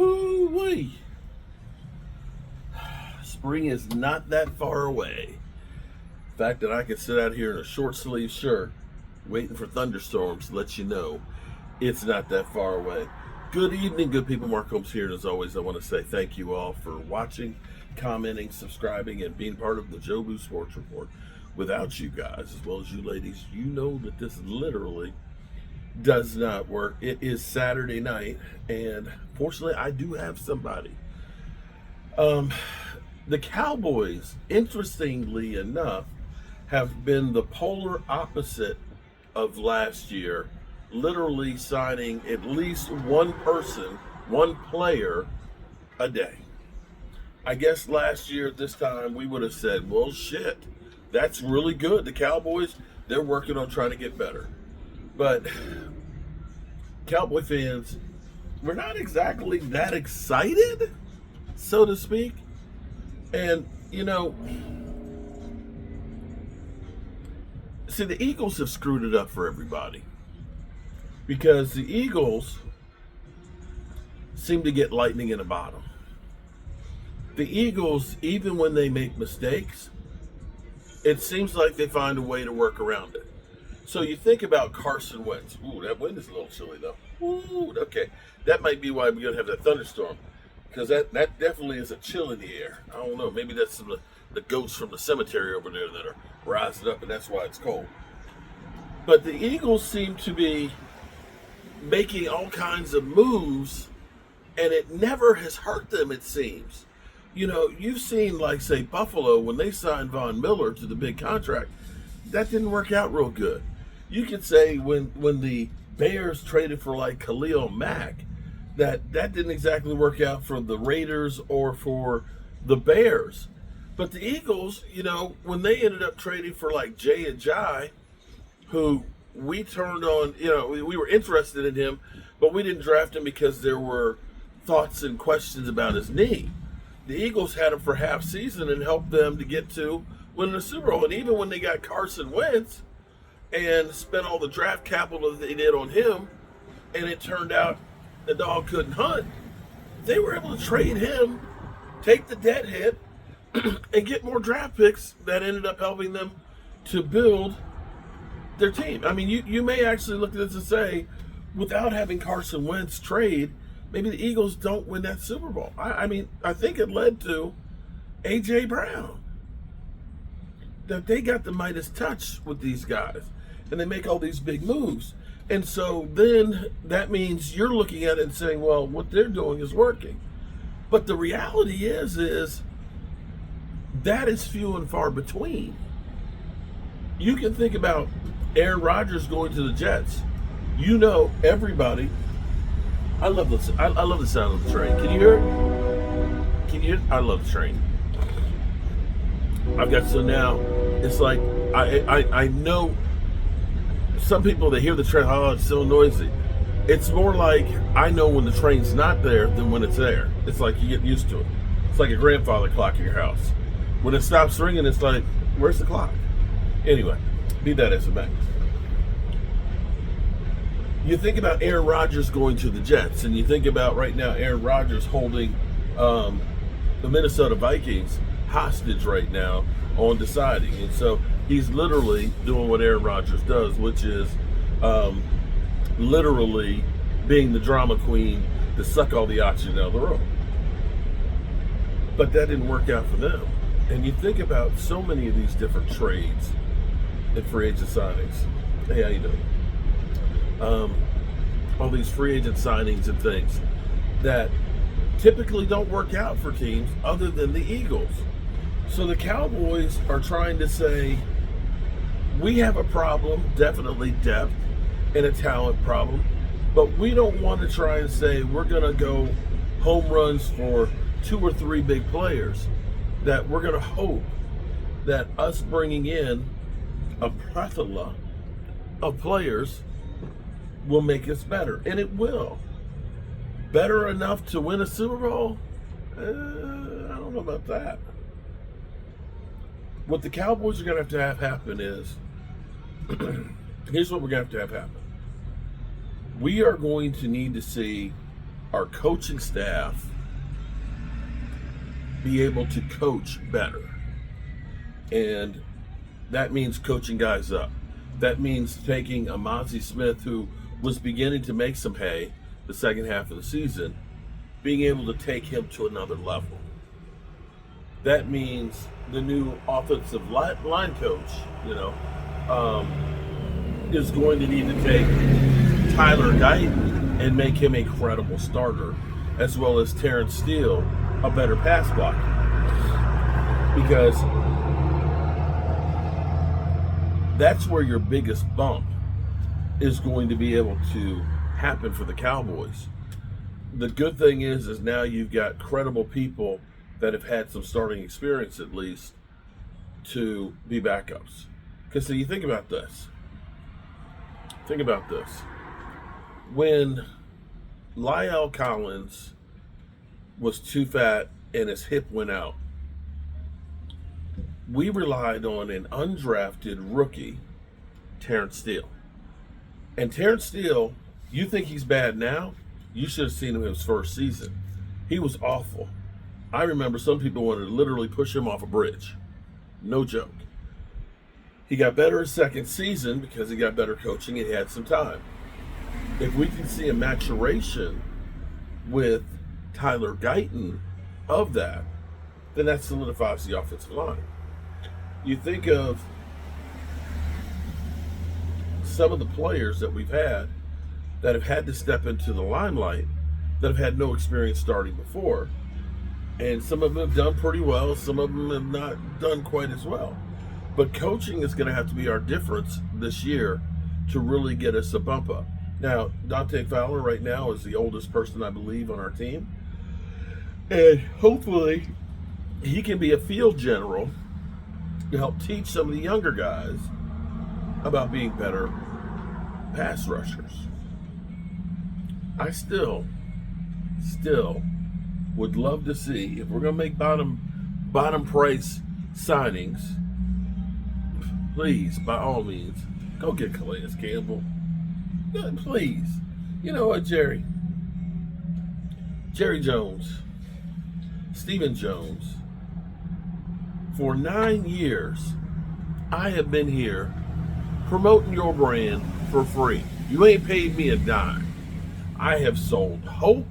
Whoo-wee. Spring is not that far away. The fact that I can sit out here in a short sleeve shirt waiting for thunderstorms lets you know it's not that far away. Good evening, good people. Mark Holmes here, and as always, I want to say thank you all for watching, commenting, subscribing, and being part of the Jobu Sports Report. Without you guys, as well as you ladies, you know that this literally does not work. It is Saturday night, and fortunately, I do have somebody. The Cowboys, interestingly enough, have been the polar opposite of last year, literally signing at least one person, one player a day. I guess last year at this time we would have said, well, shit, that's really good. The Cowboys, they're working on trying to get better. But Cowboy fans, we're not exactly that excited, so to speak. And, you know, see, the Eagles have screwed it up for everybody. Because the Eagles seem to get lightning in a bottle. The Eagles, even when they make mistakes, it seems like they find a way to work around it. So you think about Carson Wentz. Ooh, that wind is a little chilly, though. Ooh, okay. That might be why we're going to have that thunderstorm. Because that definitely is a chill in the air. I don't know. Maybe that's some of the goats from the cemetery over there that are rising up, and that's why it's cold. But the Eagles seem to be making all kinds of moves, and it never has hurt them, it seems. You know, you've seen, like, say, Buffalo, when they signed Von Miller to the big contract, that didn't work out real good. You could say when the Bears traded for, like, Khalil Mack, that didn't exactly work out for the Raiders or for the Bears. But the Eagles, you know, when they ended up trading for, like, Jay Ajayi, who we turned on, you know, we were interested in him, but we didn't draft him because there were thoughts and questions about his knee. The Eagles had him for half season and helped them to get to winning the Super Bowl. And even when they got Carson Wentz and spent all the draft capital that they did on him, and it turned out the dog couldn't hunt, they were able to trade him, take the debt hit, and get more draft picks that ended up helping them to build their team. I mean, you may actually look at this and say, without having Carson Wentz trade, maybe the Eagles don't win that Super Bowl. I mean, I think it led to A.J. Brown. That they got the Midas touch with these guys, and they make all these big moves. And so then that means you're looking at it and saying, well, what they're doing is working. But the reality is that is few and far between. You can think about Aaron Rodgers going to the Jets. You know, everybody. I love the sound of the train. Can you hear it? Can you hear it? I love the train. I've got, so now it's like I know some people that hear the train, oh, it's so noisy. It's more like I know when the train's not there than when it's there. It's like you get used to it. It's like a grandfather clock in your house. When it stops ringing, it's like, where's the clock? Anyway, be that as it may. You think about Aaron Rodgers going to the Jets, and you think about right now Aaron Rodgers holding the Minnesota Vikings hostage right now on deciding. And so he's literally doing what Aaron Rodgers does, which is literally being the drama queen to suck all the oxygen out of the room. But that didn't work out for them. And you think about so many of these different trades and free agent signings. Hey, how you doing? All these free agent signings and things that typically don't work out for teams other than the Eagles. So the Cowboys are trying to say, we have a problem, definitely depth and a talent problem, but we don't want to try and say we're going to go home runs for 2 or 3 big players. That we're going to hope that us bringing in a plethora of players will make us better. And it will. Better enough to win a Super Bowl? I don't know about that. What the Cowboys are going to have happen is, here's what we're going to have happen. We are going to need to see our coaching staff be able to coach better. And that means coaching guys up. That means taking a Mozzie Smith who was beginning to make some hay the second half of the season, being able to take him to another level. That means the new offensive line coach, is going to need to take Tyler Guyton and make him a credible starter, as well as Terrence Steele a better pass blocker. Because that's where your biggest bump is going to be able to happen for the Cowboys. The good thing is now you've got credible people that have had some starting experience at least to be backups. Because so you think about this. When La'el Collins was too fat and his hip went out, we relied on an undrafted rookie, Terrence Steele. And Terrence Steele, you think he's bad now? You should have seen him in his first season. He was awful. I remember some people wanted to literally push him off a bridge. No joke. He got better his second season because he got better coaching and he had some time. If we can see a maturation with Tyler Guyton of that, then that solidifies the offensive line. You think of some of the players that we've had that have had to step into the limelight that have had no experience starting before. And some of them have done pretty well, some of them have not done quite as well. But coaching is going to have to be our difference this year to really get us a bump up. Now, Dante Fowler right now is the oldest person, I believe, on our team. And hopefully he can be a field general to help teach some of the younger guys about being better pass rushers. I still would love to see, if we're going to make bottom price signings, please, by all means, go get Calais Campbell. Yeah, please. You know what, Jerry Jones, Stephen Jones, for 9 years, I have been here promoting your brand for free. You ain't paid me a dime. I have sold hope.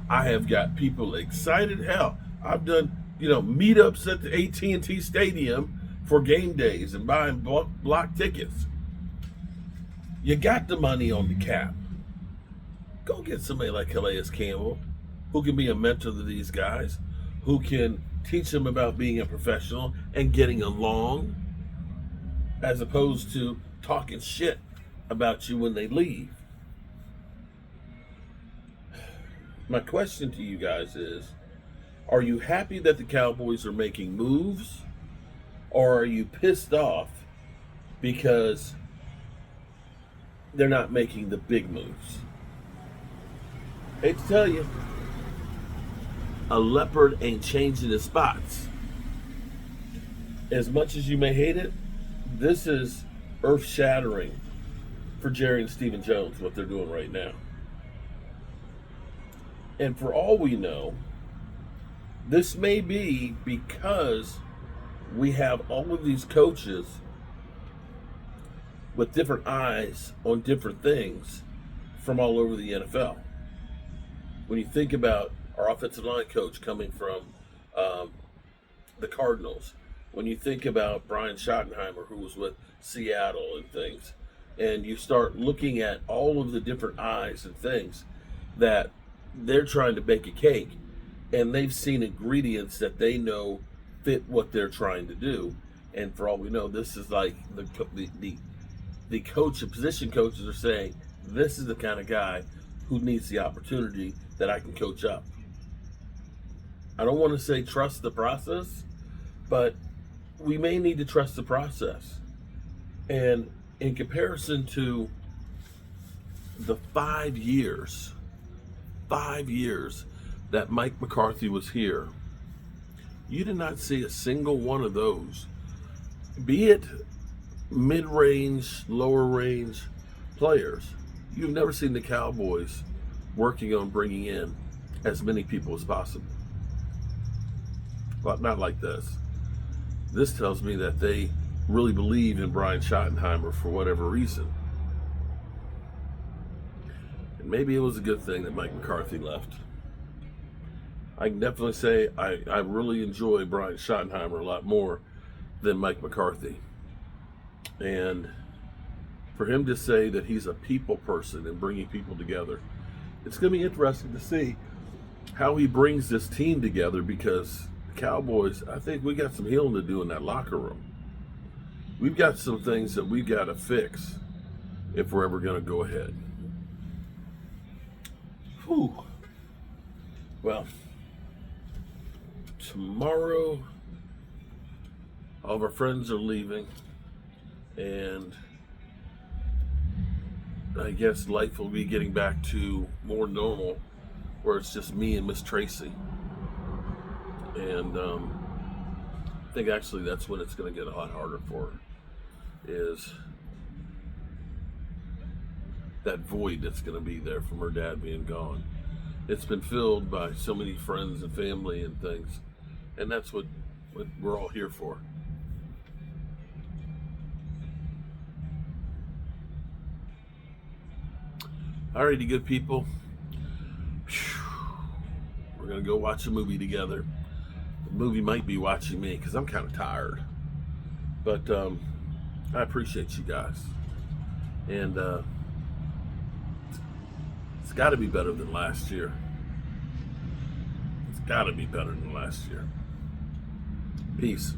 I have got people excited. Hell, I've done, meetups at the AT&T Stadium for game days and buying block tickets. You got the money on the cap. Go get somebody like Calais Campbell who can be a mentor to these guys, who can teach them about being a professional and getting along, as opposed to talking shit about you when they leave. My question to you guys is, are you happy that the Cowboys are making moves, or are you pissed off because they're not making the big moves? Hate to tell you, a leopard ain't changing his spots. As much as you may hate it, this is earth-shattering for Jerry and Stephen Jones, what they're doing right now. And for all we know, this may be because we have all of these coaches with different eyes on different things from all over the NFL. When you think about our offensive line coach coming from the Cardinals, when you think about Brian Schottenheimer, who was with Seattle and things, and you start looking at all of the different eyes and things that they're trying to bake a cake, and they've seen ingredients that they know fit what they're trying to do. And for all we know, this is like the coach and position coaches are saying, this is the kind of guy who needs the opportunity that I can coach up. I don't want to say trust the process, but we may need to trust the process. And in comparison to the 5 years that Mike McCarthy was here, you did not see a single one of those, be it mid-range, lower range players. You've never seen the Cowboys working on bringing in as many people as possible. But not like this. This tells me that they really believe in Brian Schottenheimer for whatever reason. And maybe it was a good thing that Mike McCarthy left. I can definitely say I really enjoy Brian Schottenheimer a lot more than Mike McCarthy. And for him to say that he's a people person and bringing people together, it's going to be interesting to see how he brings this team together, because the Cowboys, I think we got some healing to do in that locker room. We've got some things that we've got to fix if we're ever going to go ahead. Whew. Well, tomorrow all of our friends are leaving, and I guess life will be getting back to more normal, where it's just me and Miss Tracy. And I think actually that's when it's going to get a lot harder for her, is that void that's going to be there from her dad being gone. It's been filled by so many friends and family and things, and that's what we're all here for. Alrighty, good people. We're going to go watch a movie together. The movie might be watching me because I'm kind of tired. But I appreciate you guys. And it's got to be better than last year. It's got to be better than last year. Peace.